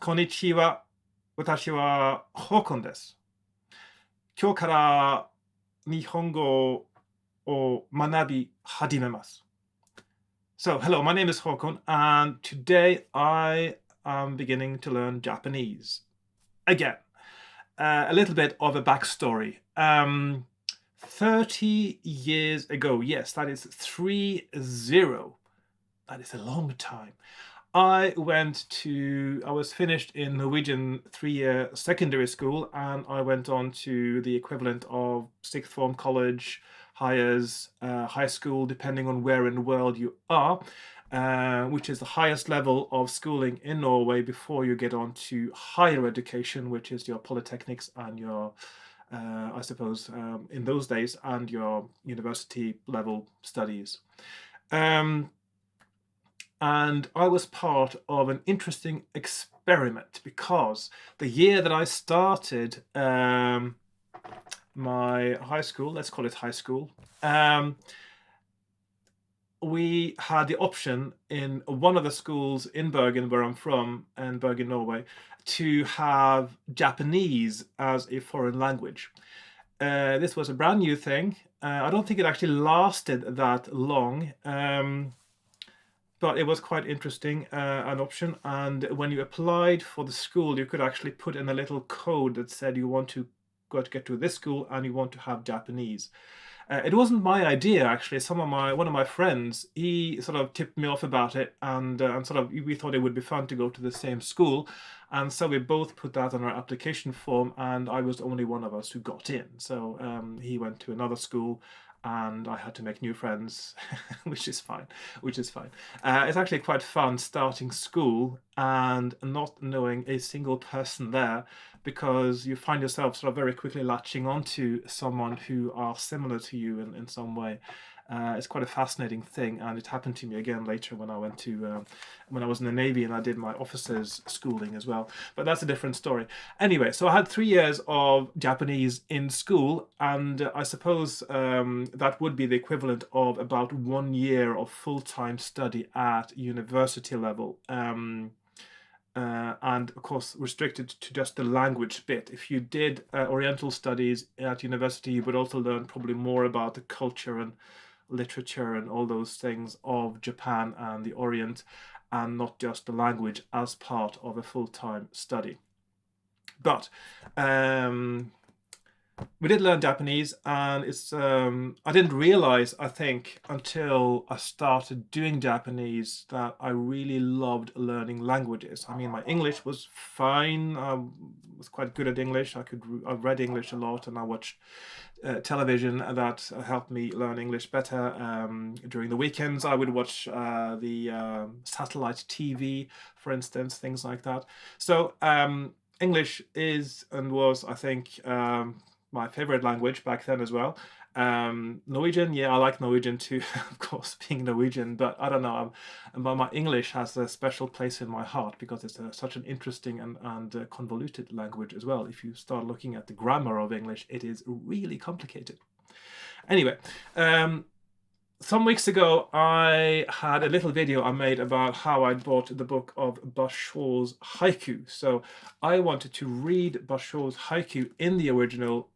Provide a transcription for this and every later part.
こんにちは。私はHakon です。今日から日本語を学び始めます。So, hello, my name is Hakon, and today I am beginning to learn Japanese. Again, a little bit of a backstory. 30 years ago, yes, that is 30. That is a long time. I was finished in Norwegian 3-year secondary school, and I went on to the equivalent of sixth form college, high school, depending on where in the world you are, which is the highest level of schooling in Norway before you get on to higher education, which is your polytechnics and your, I suppose, in those days, and your university level studies. And I was part of an interesting experiment because the year that I started my high school, let's call it high school, we had the option in one of the schools in Bergen, where I'm from, in Bergen, Norway, to have Japanese as a foreign language. This was a brand new thing. I don't think it actually lasted that long. But it was quite interesting, an option. And when you applied for the school, you could actually put in a little code that said you want to get to this school and you want to have Japanese. It wasn't my idea, actually. One of my friends, he sort of tipped me off about it, and sort of we thought it would be fun to go to the same school, and so we both put that on our application form, and I was the only one of us who got in. So he went to another school, and I had to make new friends, which is fine. It's actually quite fun starting school and not knowing a single person there, because you find yourself sort of very quickly latching onto someone who are similar to you in some way. It's quite a fascinating thing, and it happened to me again later when I went to when I was in the Navy and I did my officers' schooling as well. But that's a different story. Anyway, so I had 3 years of Japanese in school, and I suppose that would be the equivalent of about 1 year of full-time study at university level. And of course restricted to just the language bit. If you did Oriental studies at university, you would also learn probably more about the culture and literature and all those things of Japan and the Orient, and not just the language as part of a full-time study. But we did learn Japanese, and it's I didn't realize, I think, until I started doing Japanese, that I really loved learning languages. I mean, my English was fine. I was quite good at English. I read English a lot, and I watched television that helped me learn English better. During the weekends, I would watch the satellite TV, for instance, things like that. So English is and was, I think, my favorite language back then as well. Norwegian, yeah, I like Norwegian too, of course, being Norwegian, but I don't know, but my English has a special place in my heart because it's such an interesting and convoluted language as well. If you start looking at the grammar of English, it is really complicated. Anyway, some weeks ago, I had a little video I made about how I bought the book of Bashir's haiku. So I wanted to read Bashir's haiku in the original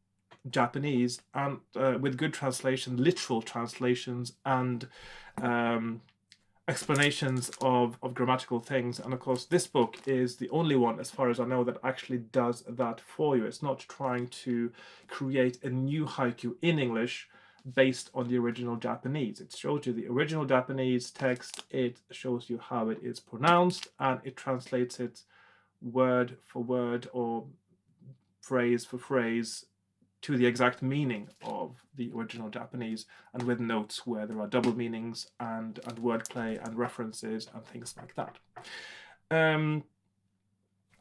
Japanese, and with good translation, literal translations, and explanations of grammatical things. And of course, this book is the only one, as far as I know, that actually does that for you. It's not trying to create a new haiku in English based on the original Japanese. It shows you the original Japanese text, it shows you how it is pronounced, and it translates it word for word or phrase for phrase to the exact meaning of the original Japanese, and with notes where there are double meanings and wordplay and references and things like that. And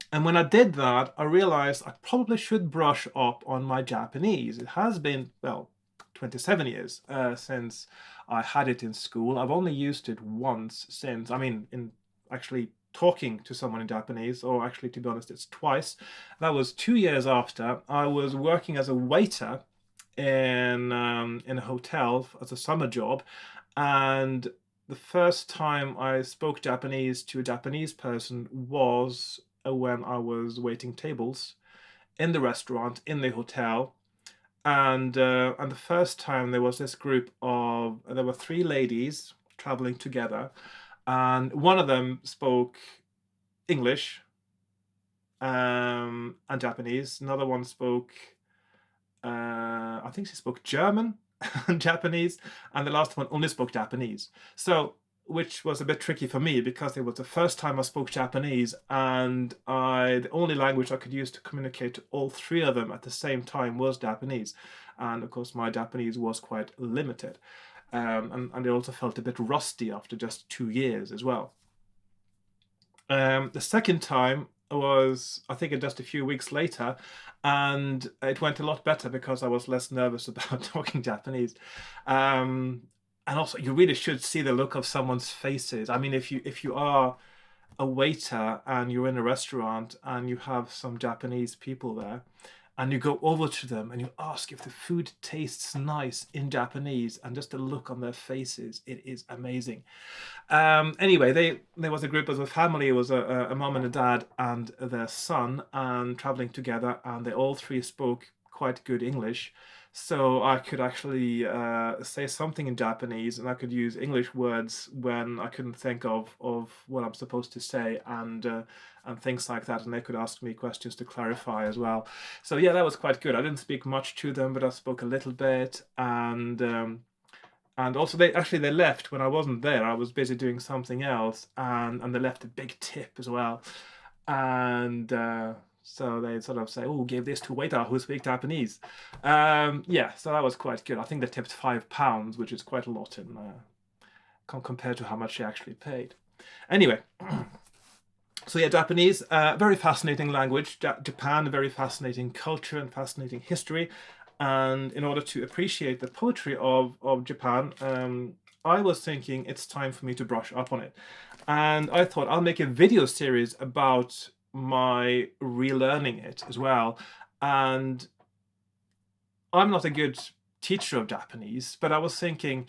when I did that, I realized I probably should brush up on my Japanese. It has been, well, 27 years since I had it in school. I've only used it once since, I mean, in actually talking to someone in Japanese, or actually, to be honest, it's twice. That was 2 years after I was working as a waiter in a hotel as a summer job, and the first time I spoke Japanese to a Japanese person was when I was waiting tables in the restaurant, in the hotel. And the first time there was this group of, there were three ladies traveling together, and one of them spoke English and Japanese. Another one spoke, I think she spoke German and Japanese, and the last one only spoke Japanese. So, which was a bit tricky for me because it was the first time I spoke Japanese, and the only language I could use to communicate to all three of them at the same time was Japanese. And of course, my Japanese was quite limited. And it also felt a bit rusty after just 2 years as well. The second time was, I think, just a few weeks later, and it went a lot better because I was less nervous about talking Japanese. And also, you really should see the look of someone's faces. I mean, if you are a waiter and you're in a restaurant and you have some Japanese people there, and you go over to them and you ask if the food tastes nice in Japanese, and just the look on their faces, it is amazing. Anyway, there was a group of a family. It was a mom and a dad and their son, and traveling together, and they all three spoke quite good English. So I could actually say something in Japanese, and I could use English words when I couldn't think of what I'm supposed to say, and things like that. And they could ask me questions to clarify as well. So yeah, that was quite good. I didn't speak much to them, but I spoke a little bit, and also they left when I wasn't there. I was busy doing something else, and they left a big tip as well. And so they sort of say, "Oh, give this to waiter who speaks Japanese." Yeah, so that was quite good. I think they tipped £5, which is quite a lot in compared to how much they actually paid. Anyway, so yeah, Japanese, very fascinating language. Japan, a very fascinating culture and fascinating history. And in order to appreciate the poetry of Japan, I was thinking it's time for me to brush up on it. And I thought I'll make a video series about my relearning it as well. And I'm not a good teacher of Japanese, but I was thinking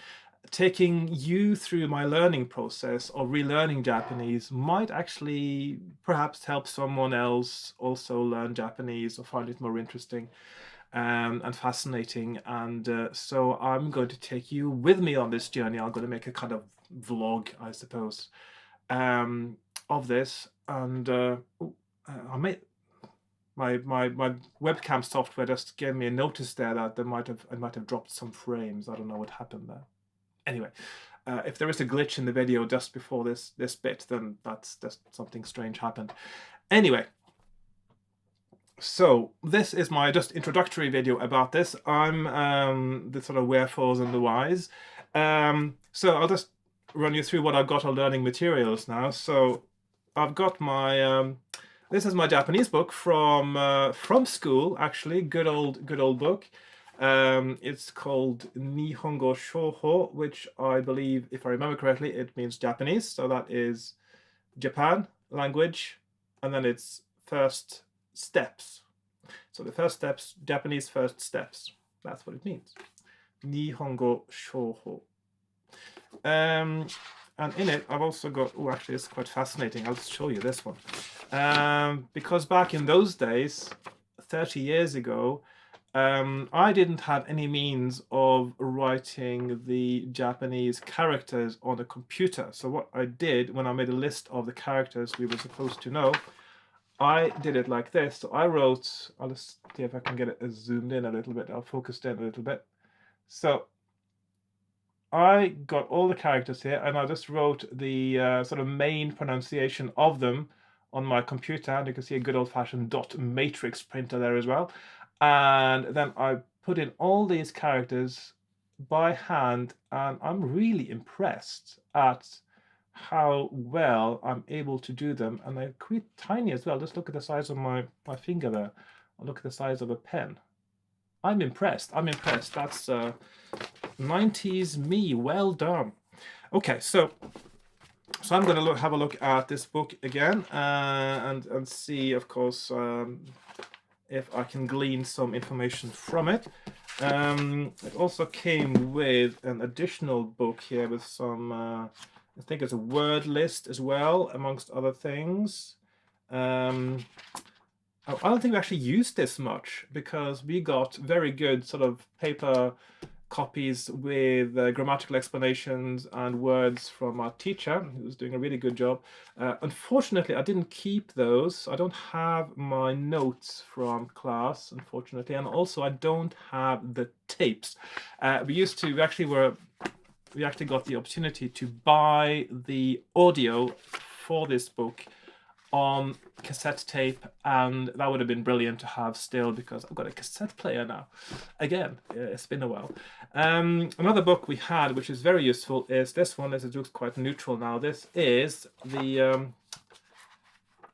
taking you through my learning process of relearning Japanese might actually perhaps help someone else also learn Japanese or find it more interesting and fascinating. And so I'm going to take you with me on this journey. I'm going to make a kind of vlog, I suppose, of this. And I made my webcam software just gave me a notice there that I might have dropped some frames. I don't know what happened there. Anyway, if there is a glitch in the video just before this bit, then that's something strange happened. Anyway, so this is my just introductory video about this. I'm the sort of wherefores and the whys. So I'll just run you through what I've got on learning materials now. So I've got my this is my Japanese book from school, actually. Good old book. It's called Nihongo Shouho, which I believe, if I remember correctly, it means Japanese. So that is Japan language, and then it's first steps. So the first steps, Japanese first steps. That's what it means. Nihongo Shouho. And in it, I've also got, oh, actually, it's quite fascinating. I'll just show you this one. Because back in those days, 30 years ago, I didn't have any means of writing the Japanese characters on a computer. So what I did when I made a list of the characters we were supposed to know, I did it like this. So I wrote, I'll just see if I can get it zoomed in a little bit. I'll focus in a little bit. So I got all the characters here, and I just wrote the sort of main pronunciation of them on my computer. And you can see a good old-fashioned dot matrix printer there as well. And then I put in all these characters by hand, and I'm really impressed at how well I'm able to do them. And they're quite tiny as well. Just look at the size of my finger there. Or look at the size of a pen. I'm impressed. That's 90s me. Well done. Okay, so I'm going to have a look at this book again and see, of course, if I can glean some information from it. It also came with an additional book here with some, I think it's a word list as well, amongst other things. I don't think we actually used this much because we got very good sort of paper copies with grammatical explanations and words from our teacher, who was doing a really good job. Unfortunately, I didn't keep those. I don't have my notes from class, unfortunately, and also I don't have the tapes. We actually got the opportunity to buy the audio for this book on cassette tape, and that would have been brilliant to have still because I've got a cassette player now. Again, it's been a while. Another book we had, which is very useful, is this one. It looks quite neutral now. This is the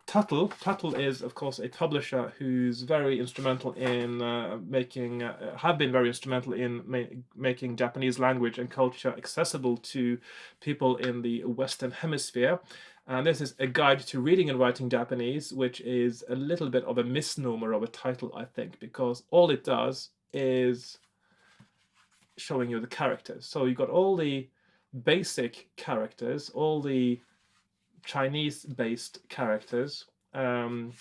Tuttle. Tuttle is, of course, a publisher who's very instrumental in have been very instrumental in making Japanese language and culture accessible to people in the Western Hemisphere. And this is a guide to reading and writing Japanese, which is a little bit of a misnomer of a title, I think, because all it does is showing you the characters. So you've got all the basic characters, all the Chinese-based characters that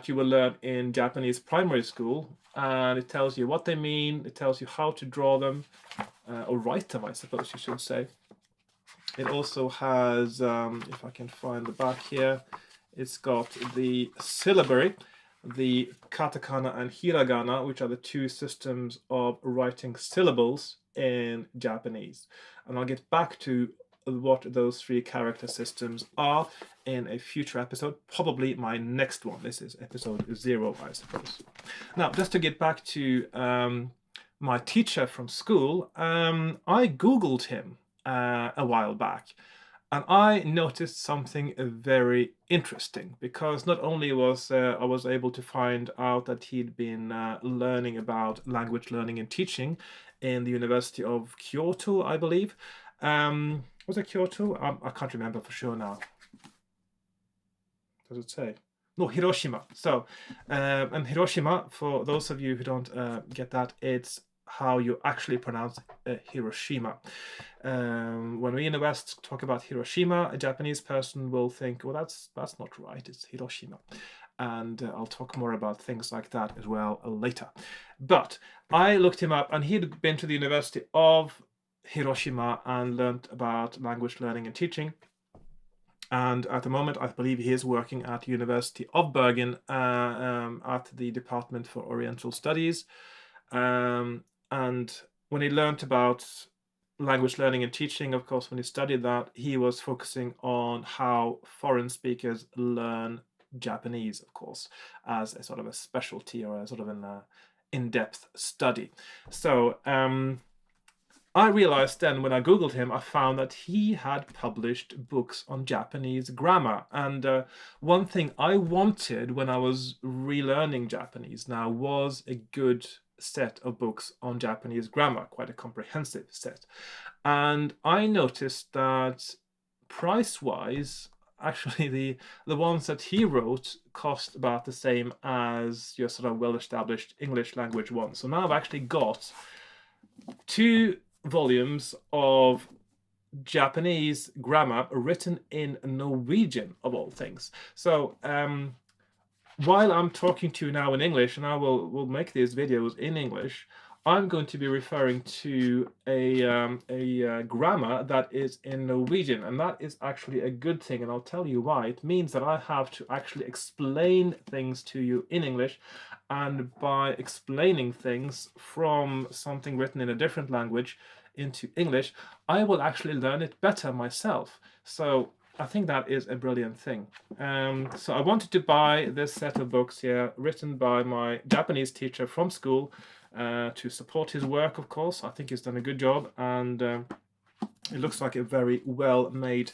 you will learn in Japanese primary school, and it tells you what they mean, it tells you how to draw them, or write them, I suppose you should say. It also has, if I can find the back here, it's got the syllabary, the katakana and hiragana, which are the two systems of writing syllables in Japanese. And I'll get back to what those three character systems are in a future episode, probably my next one. This is episode 0, I suppose. Now, just to get back to my teacher from school, I Googled him a while back, and I noticed something very interesting, because not only was I was able to find out that he'd been learning about language learning and teaching in the University of Kyoto, I believe. Was it Kyoto? I can't remember for sure now. Does it say? No, Hiroshima. So, and Hiroshima, for those of you who don't get that, it's how you actually pronounce Hiroshima. When we in the West talk about Hiroshima, a Japanese person will think, well, that's not right, it's Hiroshima. And I'll talk more about things like that as well later. But I looked him up, and he'd been to the University of Hiroshima and learned about language learning and teaching. And at the moment, I believe he is working at the University of Bergen at the Department for Oriental Studies. And when he learned about language learning and teaching, of course, when he studied that, he was focusing on how foreign speakers learn Japanese, of course, as a sort of a specialty or a sort of an in-depth study. So I realized then when I Googled him, I found that he had published books on Japanese grammar. And one thing I wanted when I was relearning Japanese now was a good set of books on Japanese grammar, quite a comprehensive set. And I noticed that price-wise, actually the ones that he wrote cost about the same as your sort of well-established English language ones. So now I've actually got 2 volumes of Japanese grammar written in Norwegian, of all things. So while I'm talking to you now in English, and I will make these videos in English, I'm going to be referring to a grammar that is in Norwegian, and that is actually a good thing, and I'll tell you why. It means that I have to actually explain things to you in English, and by explaining things from something written in a different language into English, I will actually learn it better myself. So I think that is a brilliant thing. So I wanted to buy this set of books here, written by my Japanese teacher from school, to support his work, of course. I think he's done a good job, and it looks like a very well-made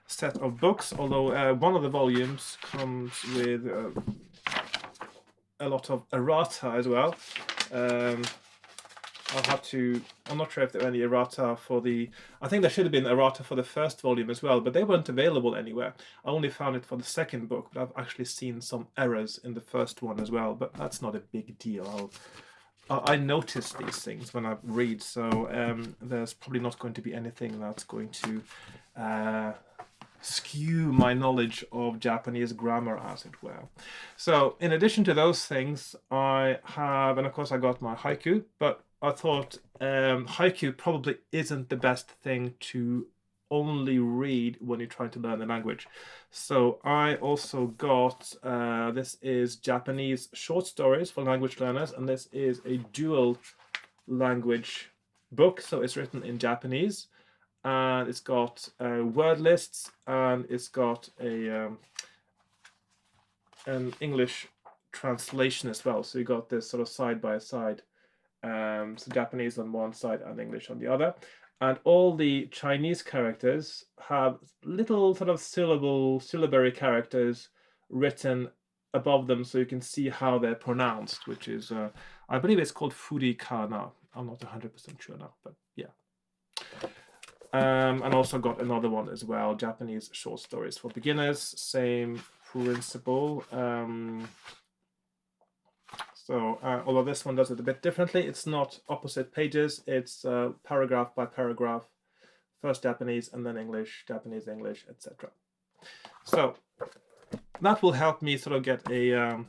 set of books, although one of the volumes comes with a lot of errata as well. I'm not sure if there are any errata for I think there should have been errata for the first volume as well, but they weren't available anywhere. I only found it for the second book, but I've actually seen some errors in the first one as well, but that's not a big deal. I notice these things when I read, so there's probably not going to be anything that's going to skew my knowledge of Japanese grammar, as it were. So in addition to those things, I have, and of course I got my haiku, but I thought haiku probably isn't the best thing to only read when you're trying to learn the language. So I also got, this is Japanese short stories for language learners, and this is a dual language book, so it's written in Japanese, and it's got word lists, and it's got an English translation as well. So you got this sort of side by side, so Japanese on one side and English on the other. And all the Chinese characters have little sort of syllabary characters written above them, so you can see how they're pronounced, which is, I believe it's called furikana. I'm not 100% sure now, but yeah. And also got another one as well, Japanese short stories for beginners, same principle. Although this one does it a bit differently, it's not opposite pages, it's paragraph by paragraph, first Japanese and then English, Japanese, English, etc. So that will help me sort of get a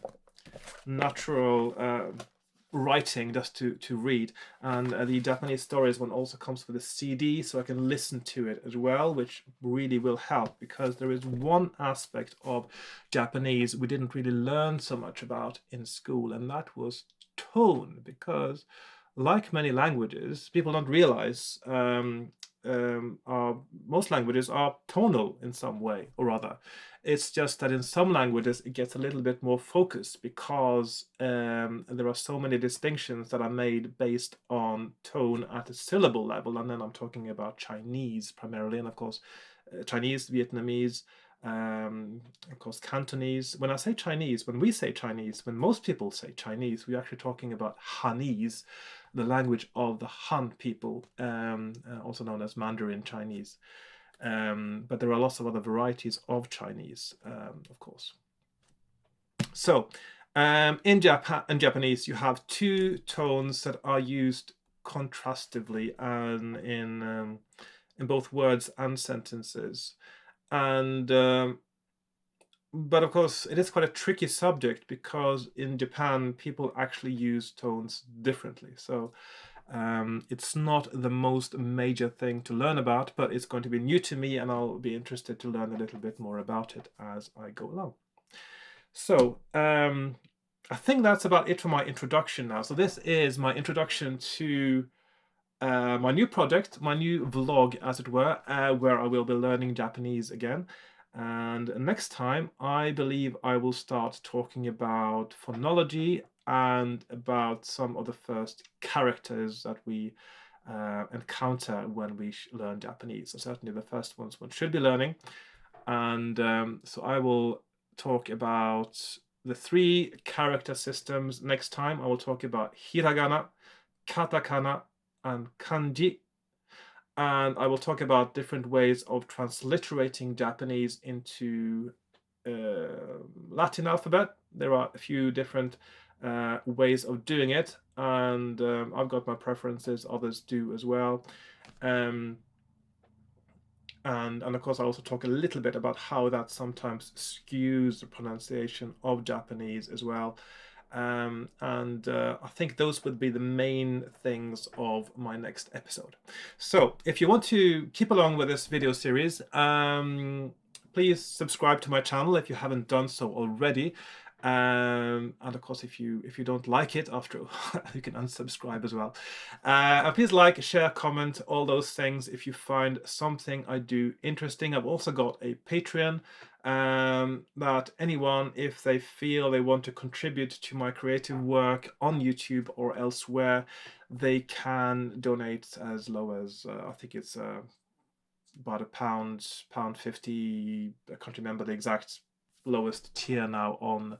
natural writing just to read. And the Japanese stories one also comes with a CD, so I can listen to it as well, which really will help, because there is one aspect of Japanese we didn't really learn so much about in school, and that was tone. Because like many languages, people don't realize most languages are tonal in some way or other. It's just that in some languages it gets a little bit more focused, because there are so many distinctions that are made based on tone at a syllable level. And then I'm talking about Chinese primarily, and of course Chinese, Vietnamese, of course Cantonese. When I say Chinese, when we say Chinese, when most people say Chinese, we're actually talking about Hanese, the language of the Han people, also known as Mandarin Chinese. But there are lots of other varieties of Chinese, of course. So in Japanese, you have two tones that are used contrastively and in both words and sentences. And but of course, it is quite a tricky subject, because in Japan, people actually use tones differently. So it's not the most major thing to learn about, but it's going to be new to me, and I'll be interested to learn a little bit more about it as I go along. So I think that's about it for my introduction now. So this is my introduction to my new project, my new vlog, as it were, where I will be learning Japanese again. And next time, I believe I will start talking about phonology and about some of the first characters that we encounter when we learn Japanese. So certainly the first ones one should be learning. And so I will talk about the 3 character systems next time. I will talk about hiragana, katakana, and kanji. And I will talk about different ways of transliterating Japanese into Latin alphabet. There are a few different ways of doing it, and I've got my preferences, others do as well. And of course, I also talk a little bit about how that sometimes skews the pronunciation of Japanese as well. I think those would be the main things of my next episode. So if you want to keep along with this video series, please subscribe to my channel if you haven't done so already. And of course, if you don't like it after a while, you can unsubscribe as well. And please like, share, comment, all those things if you find something I do interesting. I've also got a Patreon that anyone, if they feel they want to contribute to my creative work on YouTube or elsewhere, they can donate as low as I think it's about £1.50. I can't remember the exact lowest tier now on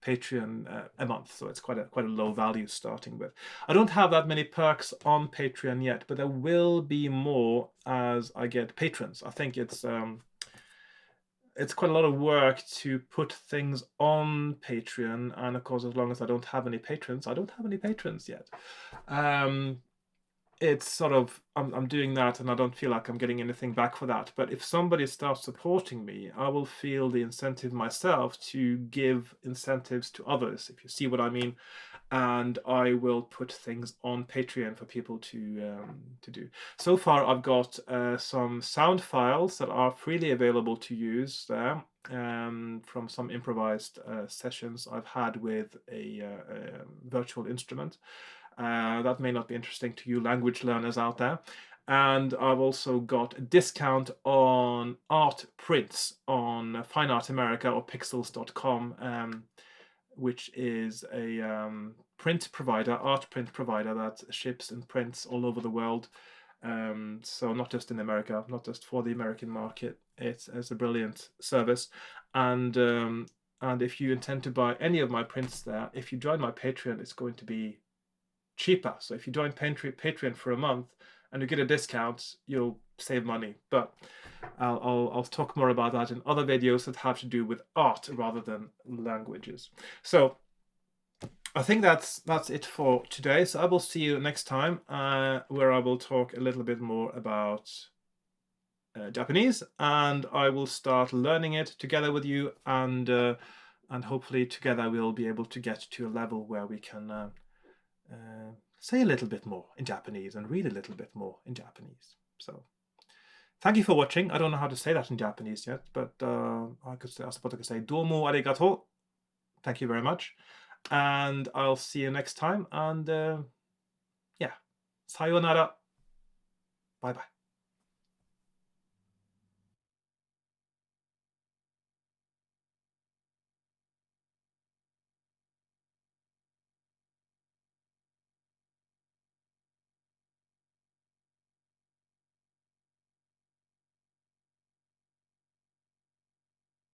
Patreon a month, so it's quite a low value starting with. I don't have that many perks on Patreon yet, but there will be more as I get patrons. I think it's quite a lot of work to put things on Patreon, and of course, as long as I don't have any patrons, I don't have any patrons yet. it's sort of I'm doing that and I don't feel like I'm getting anything back for that. But if somebody starts supporting me, I will feel the incentive myself to give incentives to others, if you see what I mean. And I will put things on Patreon for people to do. So far, I've got some sound files that are freely available to use there, from some improvised sessions I've had with a virtual instrument. That may not be interesting to you language learners out there. And I've also got a discount on art prints on Fine Art America or pixels.com, which is a print provider, art print provider that ships and prints all over the world. So not just in America, not just for the American market. It's a brilliant service. And if you intend to buy any of my prints there, if you join my Patreon, it's going to be cheaper. So if you join Patreon for a month and you get a discount, you'll save money. But I'll talk more about that in other videos that have to do with art rather than languages. So I think that's it for today. So I will see you next time, where I will talk a little bit more about Japanese, and I will start learning it together with you, and hopefully together we'll be able to get to a level where we can say a little bit more in Japanese and read a little bit more in Japanese. So thank you for watching. I don't know how to say that in Japanese yet, but I suppose I could say domo arigato. Thank you very much. And I'll see you next time. And yeah, sayonara. Bye bye.